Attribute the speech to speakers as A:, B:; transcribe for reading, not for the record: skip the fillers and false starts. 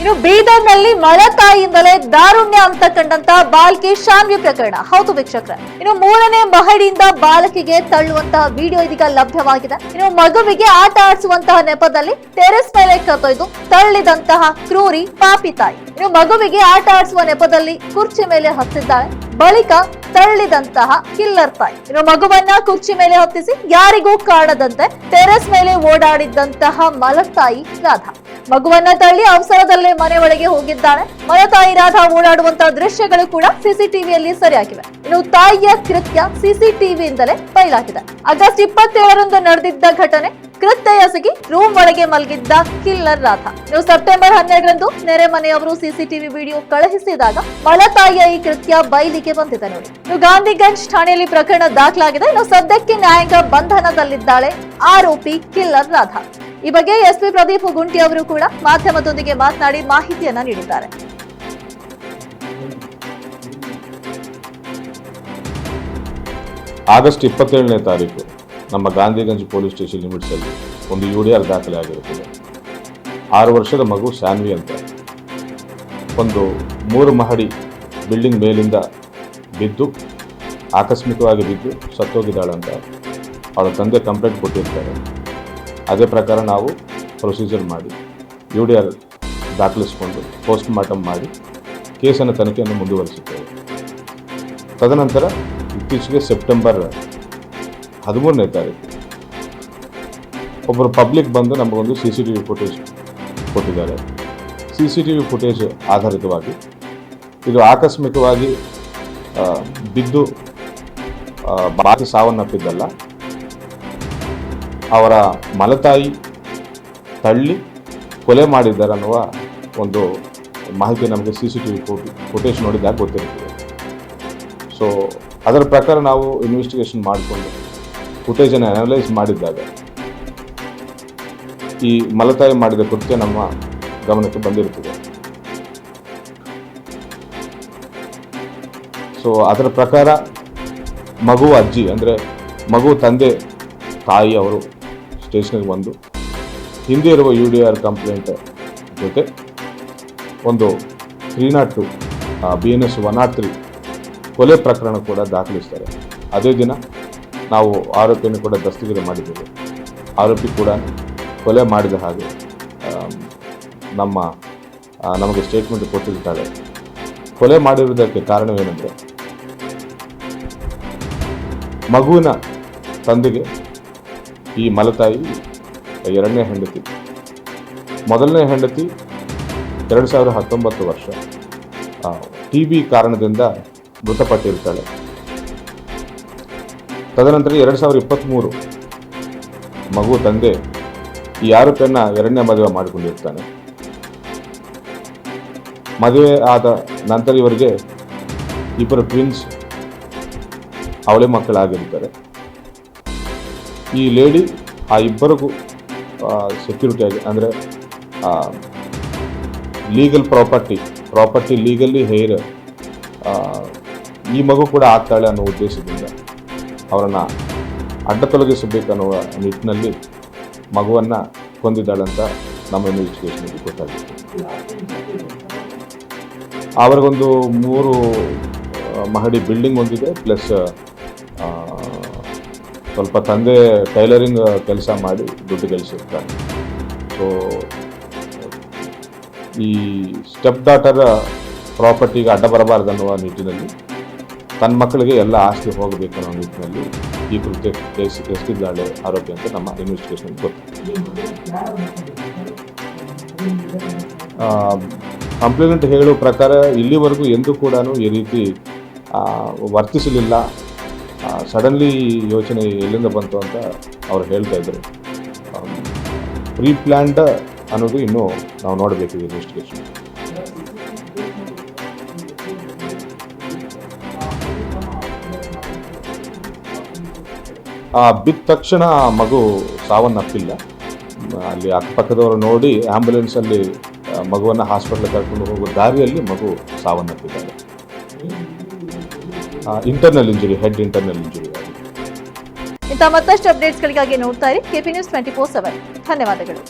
A: ಇನ್ನು ಬೀದರ್ನಲ್ಲಿ ಮಳತಾಯಿಯಿಂದಲೇ ದಾರುಣ್ಯ ಅಂತ ಕಂಡಂತ ಬಾಲಕಿ ಶಾನ್ವಿ ಪ್ರಕರಣ. ಹೌದು ವೀಕ್ಷಕರೇ, ಇನ್ನು 3ನೇ ಮಹಡಿಯಿಂದ ಬಾಲಕಿಗೆ ತಳ್ಳುವಂತಹ ವಿಡಿಯೋ ಇದೀಗ ಲಭ್ಯವಾಗಿದೆ. ಇನ್ನು ಮಗುವಿಗೆ ಆಟ ಆಡಿಸುವಂತಹ ನೆಪದಲ್ಲಿ ಟೆರೆಸ್ ಮೇಲೆ ಕರೆದೊಯ್ದು ತಳ್ಳಿದಂತಹ ಕ್ರೂರಿ ಪಾಪಿ ತಾಯಿ. ಇನ್ನು ಮಗುವಿಗೆ ಆಟ ಆಡಿಸುವ ನೆಪದಲ್ಲಿ ಕುರ್ಚಿ ಮೇಲೆ ಹತ್ತಿದ್ದಾಳೆ. ಬಳಿಕ ತಳ್ಳಿದಂತಹ ಕಿಲ್ಲರ್ ತಾಯಿ. ಇನ್ನು ಮಗುವನ್ನ ಕುರ್ಚಿ ಮೇಲೆ ಹತ್ತಿಸಿ ಯಾರಿಗೂ ಕಾಣದಂತೆ ಟೆರೆಸ್ ಮೇಲೆ ಓಡಾಡಿದ್ದಂತಹ ಮಲತಾಯಿ ರಾಧಾ. ಮಗುವನ್ನ ತಳ್ಳಿ ಅವಸರದಲ್ಲೇ ಮನೆ ಒಳಗೆ ಹೋಗಿದ್ದಾಳೆ. ಮಲತಾಯಿ ರಾಧಾ ಓಡಾಡುವಂತಹ ದೃಶ್ಯಗಳು ಕೂಡ ಸಿಸಿಟಿವಿಯಲ್ಲಿ ಸೆರೆಯಾಗಿವೆ. ಇನ್ನು ತಾಯಿಯ ಕೃತ್ಯ ಸಿಸಿಟಿವಿಯಿಂದಲೇ ಬಯಲಾಗಿದೆ. ಆಗಸ್ಟ್ 27ರಂದು ನಡೆದಿದ್ದ ಘಟನೆ. ಕೃತ್ಯ ಎಸಗಿ ರೂಮ್ ಒಳಗೆ ಮಲಗಿದ್ದ ಕಿಲ್ಲರ್ ರಾಧಾ. ಇನ್ನು ಸೆಪ್ಟೆಂಬರ್ 12ರಂದು ನೆರೆ ಮನೆಯವರು ಸಿಸಿಟಿವಿ ವಿಡಿಯೋ ಕಳುಹಿಸಿದಾಗ ಮಲತಾಯಿಯ ಈ ಕೃತ್ಯ ಬಯಲಿಗೆ ಬಂದಿದೆ ನೋಡಿ. ಇನ್ನು ಗಾಂಧಿಗಂಜ್ ಠಾಣೆಯಲ್ಲಿ ಪ್ರಕರಣ ದಾಖಲಾಗಿದೆ. ಇನ್ನು ಸದ್ಯಕ್ಕೆ ನ್ಯಾಯಾಂಗ ಬಂಧನದಲ್ಲಿದ್ದಾಳೆ ಆರೋಪಿ ಕಿಲ್ಲರ್ ರಾಧಾ. ಈ ಬಗ್ಗೆ ಎಸ್ಪಿ ಪ್ರದೀಪ್ ಗುಂಟಿ ಅವರು ಕೂಡ ಮಾಧ್ಯಮದೊಂದಿಗೆ ಮಾತನಾಡಿ ಮಾಹಿತಿಯನ್ನ ನೀಡಿದ್ದಾರೆ.
B: ಆಗಸ್ಟ್ 27ನೇ ತಾರೀಕು ನಮ್ಮ ಗಾಂಧಿಗಂಜ್ ಪೊಲೀಸ್ ಸ್ಟೇಷನ್ ಲಿಮಿಟ್ಸ್ ಅಲ್ಲಿ ಒಂದು UDR ದಾಖಲೆ ಆಗಿರುತ್ತದೆ. 6 ವರ್ಷದ ಮಗು ಶಾನ್ವಿ ಅಂತ ಒಂದು 3 ಮಹಡಿ ಬಿಲ್ಡಿಂಗ್ ಮೇಲಿಂದ ಬಿದ್ದು ಆಕಸ್ಮಿಕವಾಗಿ ಬಿದ್ದು ಸತ್ತೋಗಿದ್ದಾಳಂತ ಅವಳ ತಂದೆ ಕಂಪ್ಲೇಂಟ್ ಕೊಟ್ಟಿರ್ತಾರೆ. ಅದೇ ಪ್ರಕಾರ ನಾವು ಪ್ರೊಸೀಜರ್ ಮಾಡಿ UDR ದಾಖಲಿಸಿಕೊಂಡು ಪೋಸ್ಟ್ ಮಾರ್ಟಮ್ ಮಾಡಿ ಕೇಸನ್ನು ತನಿಖೆಯನ್ನು ಮುಂದುವರಿಸುತ್ತೇವೆ. ತದನಂತರ ಇತ್ತೀಚೆಗೆ ಸೆಪ್ಟೆಂಬರ್ 13ನೇ ತಾರೀಕು ಒಬ್ಬರು ಪಬ್ಲಿಕ್ ಬಂದು ನಮಗೊಂದು CCTV ಫುಟೇಜ್ ಕೊಟ್ಟಿದ್ದಾರೆ. CCTV ಫುಟೇಜ್ ಆಧಾರಿತವಾಗಿ ಇದು ಆಕಸ್ಮಿಕವಾಗಿ ಬಿದ್ದು ಬಾಕಿ ಸಾವನ್ನಪ್ಪಿದ್ದಲ್ಲ, ಅವರ ಮಲತಾಯಿ ತಳ್ಳಿ ಕೊಲೆ ಮಾಡಿದ್ದಾರೆ ಅನ್ನುವ ಒಂದು ಮಾಹಿತಿ ನಮಗೆ CCTV ಫುಟೇಜ್ ನೋಡಿದಾಗ ಗೊತ್ತಿರುತ್ತದೆ. ಸೊ ಅದರ ಪ್ರಕಾರ ನಾವು ಇನ್ವೆಸ್ಟಿಗೇಷನ್ ಮಾಡಿಕೊಂಡು ಫುಟೇಜನ್ನು ಅನಲೈಸ್ ಮಾಡಿದ್ದಾಗ ಈ ಮಲತಾಯಿ ಮಾಡಿದ ಕೃತ್ಯ ನಮ್ಮ ಗಮನಕ್ಕೆ ಬಂದಿರುತ್ತದೆ. ಸೊ ಅದರ ಪ್ರಕಾರ ಮಗು ಅಜ್ಜಿ ಅಂದರೆ ಮಗು ತಂದೆ ತಾಯಿ ಅವರು ಸ್ಟೇಷನ್ಗೆ ಬಂದು ಹಿಂದೆ ಇರುವ UDR ಕಂಪ್ಲೇಂಟ್ ಜೊತೆ ಒಂದು 302 BNS 103 ಕೊಲೆ ಪ್ರಕರಣ ಕೂಡ ದಾಖಲಿಸ್ತಾರೆ. ಅದೇ ದಿನ ನಾವು ಆರೋಪಿಯನ್ನು ಕೂಡ ದಸ್ತಗಿರಿ ಮಾಡಿದ್ದೇವೆ. ಆರೋಪಿ ಕೂಡ ಕೊಲೆ ಮಾಡಿದ ಹಾಗೆ ನಮಗೆ ಸ್ಟೇಟ್ಮೆಂಟ್ ಕೊಟ್ಟಿರ್ತಾರೆ. ಕೊಲೆ ಮಾಡಿರುವುದಕ್ಕೆ ಕಾರಣವೇನೆಂದರೆ ಮಗುವಿನ ತಂದೆಗೆ ಈ ಮಲತಾಯಿ 2ನೇ ಹೆಂಡತಿ. ಮೊದಲನೇ ಹೆಂಡತಿ 2019 ವರ್ಷ TB ಕಾರಣದಿಂದ ಮೃತಪಟ್ಟಿರ್ತಾಳೆ. ತದನಂತರ 2023 ಮಗು ತಂದೆ ಈ ಆರೋಪಿಯನ್ನ 2ನೇ ಮದುವೆ ಮಾಡಿಕೊಂಡಿರ್ತಾನೆ. ಮದುವೆ ಆದ ನಂತರ ಇವರಿಗೆ ಇಬ್ಬರು ಟ್ವಿನ್ಸ್ ಅವಳೆ ಮಕ್ಕಳಾಗಿರ್ತಾರೆ. ಈ ಲೇಡಿ ಆ ಇಬ್ಬರಿಗೂ ಸೆಕ್ಯೂರಿಟಿ ಆಗಿ ಅಂದರೆ ಲೀಗಲ್ ಪ್ರಾಪರ್ಟಿ ಲೀಗಲಿ ಹೇರ್ ಈ ಮಗು ಕೂಡ ಆಗ್ತಾಳೆ ಅನ್ನೋ ಉದ್ದೇಶದಿಂದ ಅವರನ್ನು ಅಡ್ಡ ತೊಲಗಿಸಬೇಕನ್ನುವ ನಿಟ್ಟಿನಲ್ಲಿ ಮಗುವನ್ನು ಕೊಂದಿದ್ದಾಳಂತ ನಮ್ಮ ಇನ್ವೆಸ್ಟಿಗೇಷನ್ಗೆ ಗೊತ್ತಾಗಿತ್ತು. ಅವ್ರಿಗೊಂದು 3 ಮಹಡಿ ಬಿಲ್ಡಿಂಗ್ ಹೊಂದಿದೆ, ಪ್ಲಸ್ ಸ್ವಲ್ಪ ತಂದೆ ಟೈಲರಿಂಗ್ ಕೆಲಸ ಮಾಡಿ ದುಡ್ಡು ಗಳಿಸಿರ್ತಾರೆ. ಸೊ ಈ ಸ್ಟೆಪ್ ಡಾಟರ್ ಪ್ರಾಪರ್ಟಿಗೆ ಅಡ್ಡ ಬರಬಾರ್ದನ್ನುವ ನಿಟ್ಟಿನಲ್ಲಿ ತನ್ನ ಮಕ್ಕಳಿಗೆ ಎಲ್ಲ ಆಸ್ತಿ ಹೋಗಬೇಕನ್ನೋ ನಿಟ್ಟಿನಲ್ಲಿ ಈ ಕೃತ್ಯ ಎಸಗಿದ್ದಾಳೆ ಆರೋಪಿ ಅಂತ ನಮ್ಮ ಇನ್ವೆಸ್ಟಿಗೇಷನ್ ಗೊತ್ತು. ಕಂಪ್ಲೇಂಟ್ ಹೇಳುವ ಪ್ರಕಾರ ಇಲ್ಲಿವರೆಗೂ ಎಂದೂ ಕೂಡ ಈ ರೀತಿ ವರ್ತಿಸಲಿಲ್ಲ. ಸಡನ್ಲಿ ಯೋಚನೆ ಎಲ್ಲಿಂದ ಬಂತು ಅಂತ ಅವ್ರು ಹೇಳ್ತಾ ಇದ್ರು. ಪ್ರೀ ಪ್ಲ್ಯಾನ್ಡ್ ಅನ್ನೋದು ಇನ್ನೂ ನಾವು ನೋಡಬೇಕಿದೆ ಇನ್ವೆಸ್ಟಿಗೇಷನ್. ಬಿದ್ದ ತಕ್ಷಣ ಮಗು ಸಾವನ್ನಪ್ಪಿಲ್ಲ. ಅಲ್ಲಿ ಅಕ್ಕಪಕ್ಕದವರು ನೋಡಿ ಆ್ಯಂಬುಲೆನ್ಸಲ್ಲಿ ಮಗುವನ್ನು ಹಾಸ್ಪಿಟ್ಲಿಗೆ ಕರ್ಕೊಂಡು ಹೋಗೋ ದಾರಿಯಲ್ಲಿ ಮಗು ಸಾವನ್ನಪ್ಪಿದ್ದಾರೆ. Internal injury, head internal injury.
A: ಇಂಥ ಮತ್ತಷ್ಟು ಅಪ್ಡೇಟ್ಸ್ಗಳಿಗಾಗಿ ನೋಡ್ತಾ ಇರಿ KP News 24/7. ಧನ್ಯವಾದಗಳು.